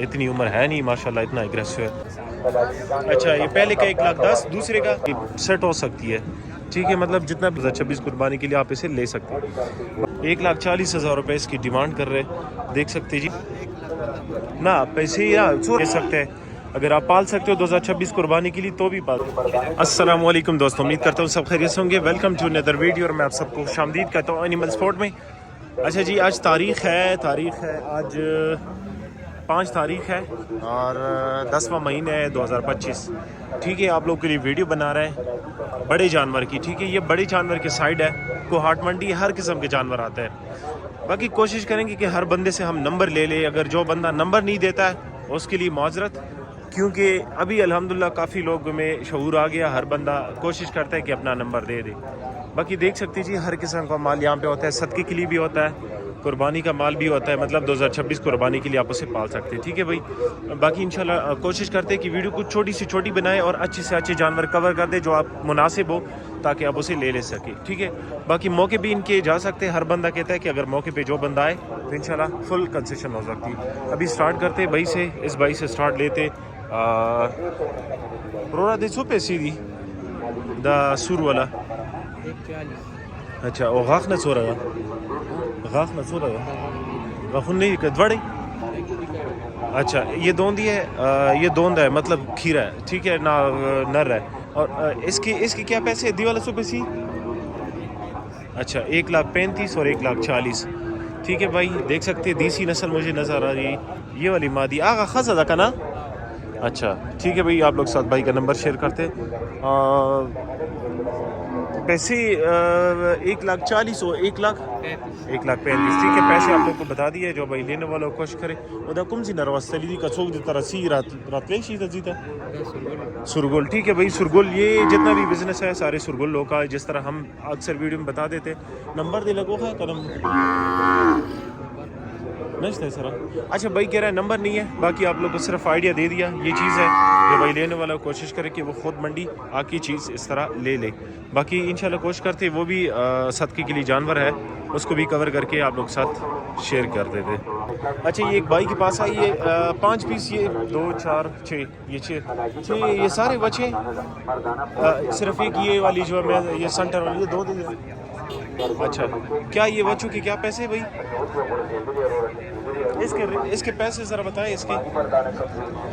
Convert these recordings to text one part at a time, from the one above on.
اتنی عمر ہے نہیں ماشاءاللہ اتنا اگریسو ہے. اچھا یہ پہلے کا 1,10,000 دوسرے کا سیٹ ہو سکتی ہے ٹھیک ہے, مطلب جتنا 26 قربانی کے لیے آپ اسے لے سکتے ہیں. 1,40,000 روپے اس کی ڈیمانڈ کر رہے, دیکھ سکتے جی نا پیسے ہی لے سکتے ہیں. اگر آپ پال سکتے ہو 2026 قربانی کے لیے تو بھی پال. السلام علیکم دوستوں, امید کرتا ہوں سب خیریت سے ہوں گے. ویلکم ٹو ندر ویڈیو, اور میں آپ سب کو خوش آمدید کہتا ہوں اینیمل سپورٹ میں. اچھا جی آج تاریخ ہے آج 5 تاریخ ہے اور 10واں مہینہ ہے 2025 ٹھیک ہے. آپ لوگ کے لیے ویڈیو بنا رہے ہیں بڑے جانور کی ٹھیک ہے. یہ بڑے جانور کی سائڈ ہے, کو ہاٹ منڈی ہر قسم کے جانور آتے ہیں. باقی کوشش کریں گے کہ ہر بندے سے ہم نمبر لے لیں. اگر جو بندہ نمبر نہیں دیتا ہے اس کے لیے معذرت, کیونکہ ابھی الحمدللہ کافی لوگوں میں شعور آ گیا, ہر بندہ کوشش کرتا ہے کہ اپنا نمبر دے دے. باقی دیکھ سکتی جی ہر قسم کا مال یہاں پہ ہوتا ہے, صدقے کے لیے بھی ہوتا ہے, قربانی کا مال بھی ہوتا ہے, مطلب 2026 قربانی کے لیے آپ اسے پال سکتے ہیں ٹھیک ہے بھائی. باقی انشاءاللہ کوشش کرتے ہیں کہ ویڈیو کو چھوٹی سے چھوٹی بنائیں اور اچھے سے اچھے جانور کور کر دیں جو آپ مناسب ہو تاکہ آپ اسے لے سکیں ٹھیک ہے. باقی موقع بھی ان کے جا سکتے ہیں, ہر بندہ کہتا ہے کہ اگر موقع پہ جو بندہ آئے تو انشاءاللہ فل کنسیشن ہو سکتی ہے. ابھی سٹارٹ کرتے بھائی سے, اس بھائی سے سٹارٹ لیتے. پرورا دے سو پیسی دی دا سور والا. اچھا او غاخ نہ سورا غاخن نہیں کدوڑی. اچھا یہ دوندی ہے, یہ دوند ہے مطلب کھیرا ہے ٹھیک ہے, نر ہے. اور اس کی کیا پیسے دی والا سو پیسی. اچھا 1,35,000 اور 1,40,000 ٹھیک ہے بھائی. دیکھ سکتے دیسی نسل مجھے نظر آ رہی ہے, یہ والی مادی آگا خاصا تھا نا. اچھا ٹھیک ہے بھائی, آپ لوگ ساتھ بھائی کا نمبر شیئر کرتے. پیسے 1,40,000 اور 1,35,000 ٹھیک ہے. پیسے آپ لوگ کو بتا دیے, جو بھائی لینے والوں کو کوشش کرے. ادا کم سی نرواز تلیدی کا چوک دیتا رسی رات لے شیدہ جیتا سرگل ٹھیک ہے بھائی. سرگل یہ جتنا بھی بزنس ہے سارے سرگل لوگ کا, جس طرح ہم اکثر ویڈیو میں بتا دیتے. نمبر دے لگو ہے قدم نہیں ہے سر. اچھا بھائی کہہ رہا ہے نمبر نہیں ہے, باقی آپ لوگ کو صرف آئیڈیا دے دیا. یہ چیز ہے جو بھائی لینے والا کوشش کرے کہ وہ خود منڈی آ کی چیز اس طرح لے لے. باقی انشاءاللہ کوشش کرتے وہ بھی صدقے کے لیے جانور ہے, اس کو بھی کور کر کے آپ لوگ ساتھ شیئر کر دیتے. اچھا یہ ایک بھائی کے پاس آئی ہے 5 پیس, یہ 2 4 6 یہ 6 یہ سارے بچے, صرف ایک یہ والی جو ہے یہ سنٹر والی یہ 2 دے. اچھا کیا یہ بچوں کے کیا پیسے بھائی, اس کے پیسے ذرا بتائیں اس کے.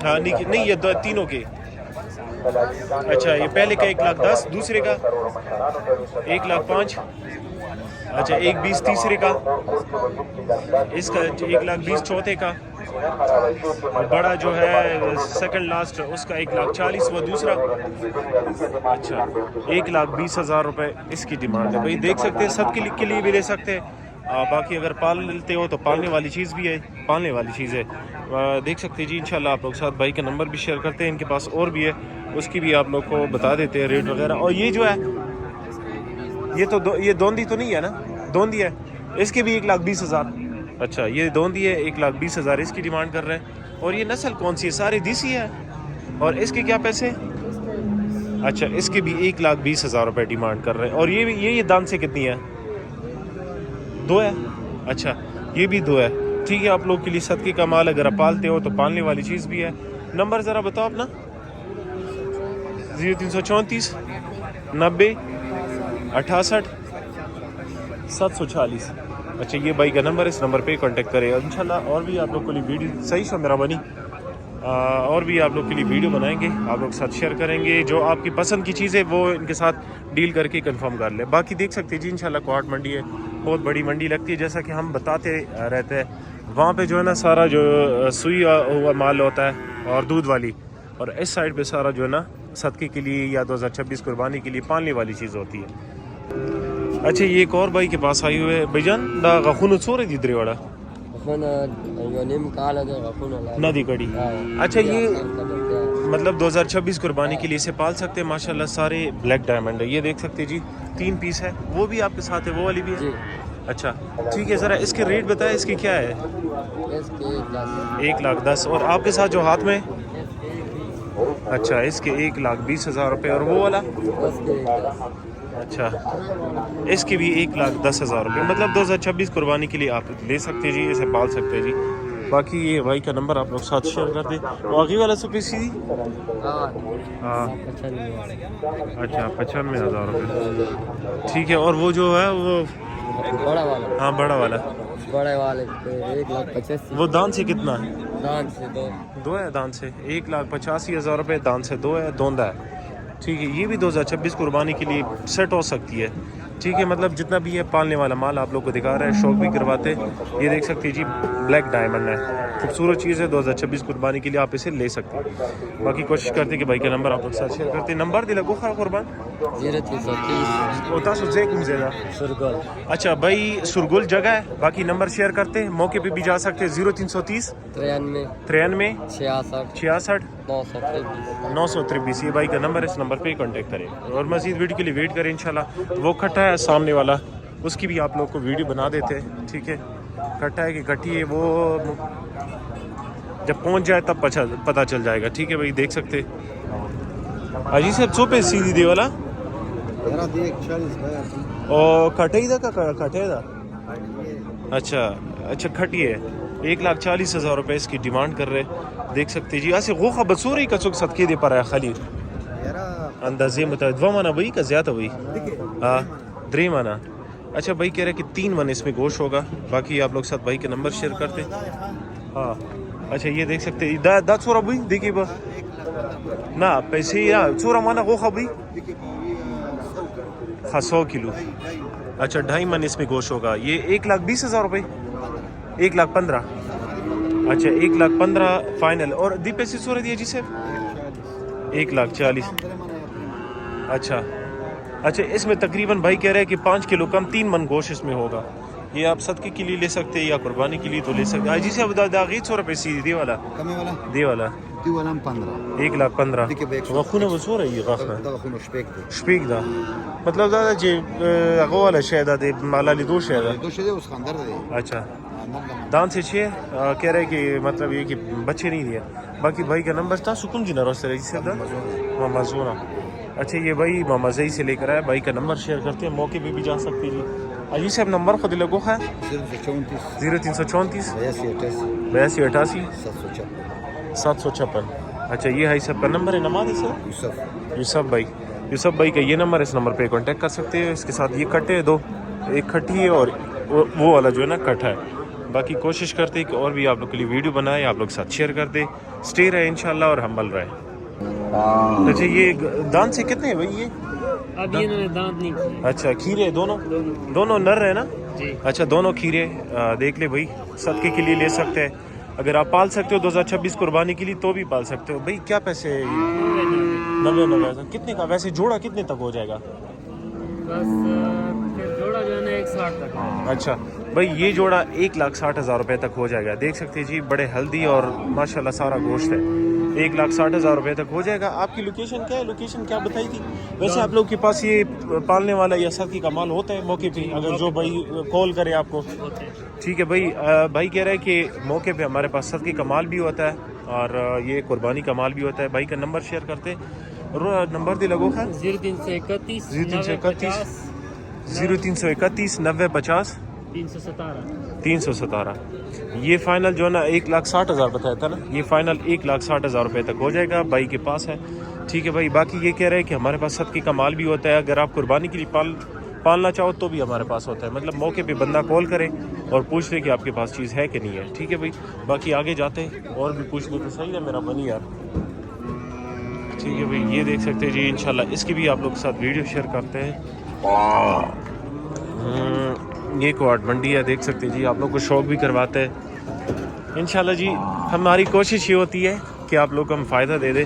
ہاں نہیں یہ تینوں کے. اچھا یہ پہلے کا 1,10,000 دوسرے کا 1,05,000. اچھا 1,20,000 تیسرے کا, اس کا 1,20,000 چوتھے کا, بڑا جو ہے سیکنڈ لاسٹ اس کا 1,40,000 وہ دوسرا. اچھا 1,20,000 روپے اس کی ڈیمانڈ ہے بھائی. دیکھ سکتے ہیں صدقے کے لیے بھی لے سکتے ہیں. باقی اگر پال لیتے ہو تو پالنے والی چیز بھی ہے, پالنے والی چیز ہے. دیکھ سکتے جی انشاءاللہ آپ لوگ ساتھ بھائی کا نمبر بھی شیئر کرتے ہیں, ان کے پاس اور بھی ہے, اس کی بھی آپ لوگ کو بتا دیتے ہیں ریٹ وغیرہ. اور یہ جو ہے یہ دوندی تو نہیں ہے نا, دوندی ہے, اس کے بھی 1,20,000. اچھا یہ دوندی ہے 1,20,000 اس کی ڈیمانڈ کر رہے ہیں. اور یہ نسل کون سی ہے, سارے دیسی ہے. اور اس کے کیا پیسے, اچھا اس کے بھی 1,20,000 روپے ڈیمانڈ کر رہے ہیں. اور یہ دان سے کتنی ہے, 2 ہے. اچھا یہ بھی 2 ہے ٹھیک ہے. آپ لوگ کے لیے صدقے کا مال اگر آپ پالتے ہو تو پالنے والی چیز بھی ہے. نمبر ذرا بتاؤ اپنا. 0334 90 68 740. اچھا یہ بھائی کا نمبر, اس نمبر پہ کانٹیکٹ کرے انشاءاللہ. اور بھی آپ لوگ کے لیے ویڈیو صحیح شو میرا بنی, اور بھی آپ لوگ کے لیے ویڈیو بنائیں گے, آپ لوگ ساتھ شیئر کریں گے. جو آپ کی پسند کی چیز ہے وہ ان کے ساتھ ڈیل کر کے کنفرم کر لیں. باقی دیکھ سکتے جی انشاءاللہ کوہاٹ منڈی ہے, بہت بڑی منڈی لگتی ہے جیسا کہ ہم بتاتے رہتے ہیں. وہاں پہ جو ہے نا سارا جو سوئی ہوا مال ہوتا ہے اور دودھ والی, اور اس سائڈ پہ سارا جو ہے نا صدقے کے لیے یا 2026 قربانی کے لیے پالنے والی چیز ہوتی ہے. اچھا یہ ایک اور بھائی کے پاس آئی ہوئے بھائی جان دا غخون سورے دی درے والا ندی کڑی. اچھا یہ مطلب 2026 قربانی کے لیے اسے پال سکتے ہیں ماشاءاللہ. سارے بلیک ڈائمنڈ ہے, یہ دیکھ سکتے جی 3 پیس ہے. وہ بھی آپ کے ساتھ ہے, وہ والی بھی ہے. اچھا ٹھیک ہے, ذرا اس کے ریٹ بتائیں, اس کی کیا ہے. 1,10,000 اور آپ کے ساتھ جو ہاتھ میں, اچھا اس کے 1,20,000 روپے. اور وہ والا اچھا اس کی بھی 1,10,000 روپے. مطلب 2026 قربانی کے لیے آپ لے سکتے جی, اسے پال سکتے جی. باقی یہ بھائی کا نمبر آپ لوگ ساتھ شیئر کر دیں. باقی والا سو پیسی تھی ہاں اچھا 95,000 روپے ٹھیک ہے. اور وہ جو ہے وہ بڑا والا ہاں بڑا والا بڑے والے 1,85,000 وہ دان سے کتنا ہے؟ دان سے دو ہے دان سے 1,85,000 روپے دان سے دو ہے دوندا ہے ٹھیک ہے. یہ بھی 2026 قربانی کے لیے سیٹ ہو سکتی ہے ٹھیک ہے. مطلب جتنا بھی ہے پالنے والا مال آپ لوگ کو دکھا رہا ہے شوق بھی کرواتے. یہ دیکھ سکتے جی بلیک ڈائمنڈ ہے خوبصورت چیز ہے 2026 قربانی کے لیے آپ اسے لے سکتے ہیں. باقی کوشش کرتے ہیں کہ بھائی کا نمبر آپ لوگ ساتھ شیئر کرتے ہیں. نمبر دے لگو خواہ قربان 030 ہوتا سو زے کم زیادہ سرگل اچھا بھائی سرگل جگہ ہے. باقی نمبر شیئر کرتے ہیں موقع پہ بھی جا سکتے ہیں 0330 93 66 923 یہ بھائی کا نمبر ہے. اس نمبر پہ کانٹیکٹ کریں اور مزید ویڈیو کے لیے ویٹ کریں انشاءاللہ. وہ کھٹا ہے سامنے والا اس کی بھی آپ لوگ کو ویڈیو بنا دیتے ہیں ٹھیک ہے. کھٹا ہے کہ کٹی ہے وہ جب پہنچ جائے تب پتہ چل جائے گا ٹھیک ہے. بھائی دیکھ سکتے اجی صاحب سو پہ سیدھی دے والا اور کھٹے ہی دا کا کھٹے دا اچھا کھٹی ہے 1,40,000 روپے اس کی ڈیمانڈ کر رہے. دیکھ سکتے جی ایسے غوخہ بصوری کا چک صدقے دے پر ہے خالی اندازے مطابق 2 مانا بھائی کا زیادہ ہوئی ہاں 3 مانا. اچھا بھائی کہہ رہے کہ 3 من اس میں گوشت ہوگا. باقی آپ لوگ ساتھ بھائی کے نمبر شیئر کرتے ہاں. اچھا یہ دیکھ سکتے دا چھوڑا بھائی دیکھیے با نہ پیسے یا چھوڑا مانا غوخہ بھائی 100 کلو اچھا 2.5 من اس میں گوشت ہوگا. یہ 1,20,000 روپے 1,15,000 اچھا 1,15,000 فائنل. اور دی پیسے سورہ دیا جی صاحب 1,40,000 اچھا اس میں تقریباً بھائی کہہ رہے ہیں کہ 5 کلو کم 3 من گوشت اس میں ہوگا. یہ آپ صدقے کے لیے لے سکتے ہیں یا قربانی کے لیے تو لے سکتے ہیں. جی صاحب داغی 100 روپے سی دی والا 1,15,000 غاخونه وسو رہی غاخونه شپیک دا مطلب دا چې هغه والا شی دا د مالالی دو شی دا اوس خاندر دی. اچھا دان سے چھ کہہ رہے کہ مطلب یہ کہ بچے نہیں دیے. باقی بھائی کا نمبر تھا سکون جی نروس رہی سے دا محمد زورا. اچھا یہ بھائی محمد زئی سے لے کر آیا. بھائی کا نمبر شیئر کرتے ہیں موقع پہ بھی جا سکتے جی. جی صاحب نمبر خود لگو ہے 0334 8288 756. اچھا یہ ہے سب کا نمبر ہے نماز ہے یوسف بھائی کا یہ نمبر اس نمبر پہ کانٹیکٹ کر سکتے ہیں. اس کے ساتھ یہ کٹے دو ایک کھٹی ہے اور وہ والا جو ہے نا کٹھا ہے. باقی کوشش کرتے ہیں کہ اور بھی آپ لوگ کے لیے ویڈیو بنائے آپ لوگ ساتھ شیئر کر دیں. اسٹے رہے انشاءاللہ اور ہمبل رہے. اچھا یہ دانت سے کتنے ہیں بھائی یہ اب یہ انہوں نے دانت نہیں کیے. اچھا کھیرے دونوں نر ہے نا جی اچھا دونوں کھیرے دیکھ لے بھائی صدقے کے لیے لے سکتے ہیں. اگر آپ پال سکتے ہو 2026 قربانی کے لیے تو بھی پال سکتے ہو. بھائی کیا پیسے 90 کتنے کا ویسے جوڑا کتنے تک ہو جائے گا؟ بس پھر جوڑا جو ہے نا 160 تک. اچھا بھائی یہ جوڑا 1,60,000 روپے تک ہو جائے گا. دیکھ سکتے ہیں جی بڑے ہلدی اور ماشاءاللہ سارا گوشت ہے. 1,60,000 روپے تک ہو جائے گا. آپ کی لوکیشن کیا ہے؟ لوکیشن کیا بتائی تھی ویسے آپ لوگ کے پاس یہ پالنے والا یا صدقے کا مال ہوتا ہے موقع پہ اگر جو بھائی کال کرے آپ کو ٹھیک ہے. بھائی کہہ رہے ہیں کہ موقع پہ ہمارے پاس صدقے کا مال بھی ہوتا ہے اور یہ قربانی کا مال بھی ہوتا ہے. بھائی کا نمبر شیئر کرتے نمبر دے لگو خیر 0331 90 50 317. یہ فائنل جو ہے نا 1,60,000 بتایا تھا نا یہ فائنل 1,60,000 روپے تک ہو جائے گا. بھائی کے پاس ہے ٹھیک ہے بھائی. باقی یہ کہہ رہے ہیں کہ ہمارے پاس صدقے کا مال بھی ہوتا ہے اگر آپ قربانی کے لیے پالنا چاہو تو بھی ہمارے پاس ہوتا ہے. مطلب موقع پہ بندہ کال کرے اور پوچھ لے کہ آپ کے پاس چیز ہے کہ نہیں ہے ٹھیک ہے بھائی. باقی آگے جاتے اور بھی پوچھ لے تو صحیح ہے میرا بنی یار ٹھیک ہے بھائی. یہ دیکھ سکتے ہیں جی انشاءاللہ اس کی بھی آپ لوگ کے ساتھ ویڈیو شیئر کرتے ہیں. یہ کوارٹ منڈی ہے دیکھ سکتے ہیں جی. آپ لوگ کو شوق بھی کرواتے ہیں انشاءاللہ جی. ہماری کوشش یہ ہوتی ہے کہ آپ لوگ کو ہم فائدہ دے دیں.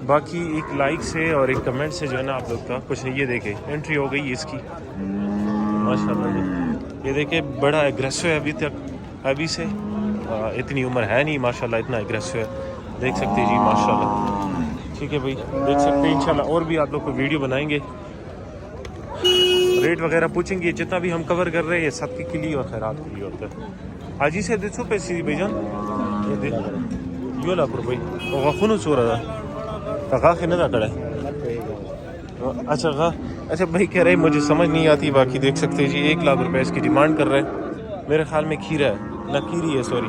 باقی ایک لائک سے اور ایک کمنٹ سے جو ہے نا آپ لوگ کا کچھ نہیں. یہ دیکھیں انٹری ہو گئی اس کی ماشاءاللہ جی. یہ دیکھیں بڑا ایگریسو ہے ابھی سے اتنی عمر ہے نہیں ماشاءاللہ اتنا ایگریسو ہے. دیکھ سکتے ہیں جی ماشاءاللہ ٹھیک ہے بھائی. دیکھ سکتے ہیں انشاءاللہ اور بھی آپ لوگ کو ویڈیو بنائیں گے ریٹ وغیرہ پوچھیں گے. جتنا بھی ہم کور کر رہے ہیں یہ صدقے کے لیے اور خیرات کے لیے ہوتا ہے. حاجی سے 200 پیسے بھائی جان یہ لاکھ روپئے غاخونو چور تھا غاخ نہ کڑا اچھا بھائی کہہ رہے مجھے سمجھ نہیں آتی. باقی دیکھ سکتے ہیں جی 1,00,000 روپے اس کی ڈیمانڈ کر رہے ہیں. میرے خیال میں کھیرا ہے نہ کھیری ہے سوری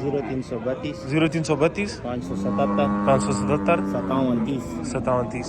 0332 0332 577 577 5730. 5730.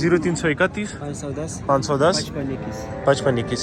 0331 510 5521.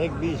120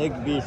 120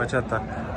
75.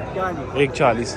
1,40.